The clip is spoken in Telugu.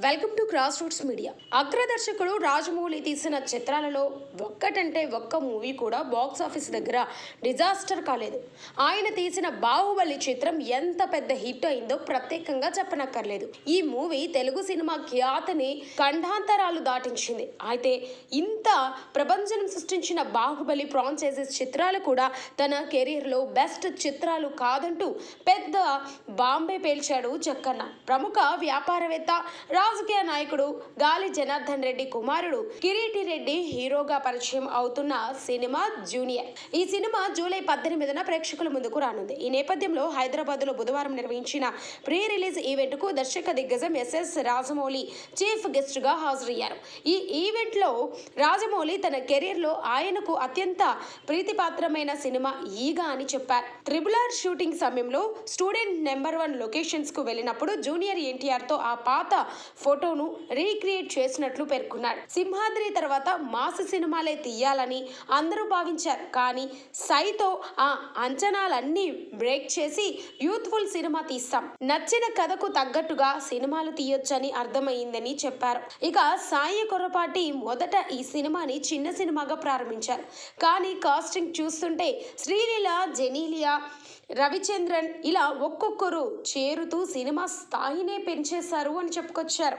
Welcome to Cross Roots Media. అగ్రదర్శకుడు రాజమౌళి తీసిన చిత్రాలలో ఒక్కటంటే ఒక్క మూవీ కూడా బాక్స్ ఆఫీస్ దగ్గర డిజాస్టర్ కాలేదు. ఆయన తీసిన బాహుబలి చిత్రం ఎంత పెద్ద హిట్ అయిందో ప్రత్యేకంగా చెప్పనక్కర్లేదు. ఈ మూవీ తెలుగు సినిమా ఖ్యాతిని ఖండాంతరాలు దాటించింది. అయితే ఇంత ప్రపంచం సృష్టించిన బాహుబలి ఫ్రాంచైజీస్ చిత్రాలు కూడా తన కెరీర్లో బెస్ట్ చిత్రాలు కాదంటూ పెద్ద బాంబే పేల్చాడు జక్కన్న. ప్రముఖ వ్యాపారవేత్త రాజకీయ నాయకుడు గాలి జనార్దన్ రెడ్డి కుమారుడు కిరీటి రెడ్డి హీరోగా పరిచయం అవుతున్న సినిమా జూనియర్. ఈ సినిమా జూలై 18న ప్రేక్షకుల ముందుకు రానుంది. ఈ నేపథ్యంలో హైదరాబాద్ లో బుధవారం నిర్వహించిన ప్రీ రిలీజ్ ఈవెంట్ కు దర్శక దిగ్గజం ఎస్ఎస్ రాజమౌళి చీఫ్ గెస్ట్ గా హాజరయ్యారు. ఈ ఈవెంట్ లో రాజమౌళి తన కెరీర్ లో ఆయనకు అత్యంత ప్రీతిపాత్రమైన సినిమా ఈగ అని చెప్పారు. RRR షూటింగ్ సమయంలో స్టూడెంట్ నెంబర్ 1 లొకేషన్స్ కు వెళ్ళినప్పుడు జూనియర్ ఎన్టీఆర్ తో ఆ పాత ఫోటోను రీక్రియేట్ చేసినట్లు పేర్కొన్నాడు. సింహాద్రి తర్వాత మాస్ సినిమాలే తీయాలని అందరూ భావించారు. కానీ సైతో ఆ అంచనాలన్నీ బ్రేక్ చేసి యూత్ఫుల్ సినిమా తీస్తాం, నచ్చిన కథకు తగ్గట్టుగా సినిమాలు తీయొచ్చని అర్థమైందని చెప్పారు. ఇక సాయి కొర్రపాటి మొదట ఈ సినిమాని చిన్న సినిమాగా ప్రారంభించారు. కానీ కాస్టింగ్ చూస్తుంటే శ్రీలీల, జెనీలియా, రవిచంద్రన్ ఇలా ఒక్కొక్కరు చేరుతూ సినిమా స్థాయినే పెంచేశారు అని చెప్పుకొచ్చారు.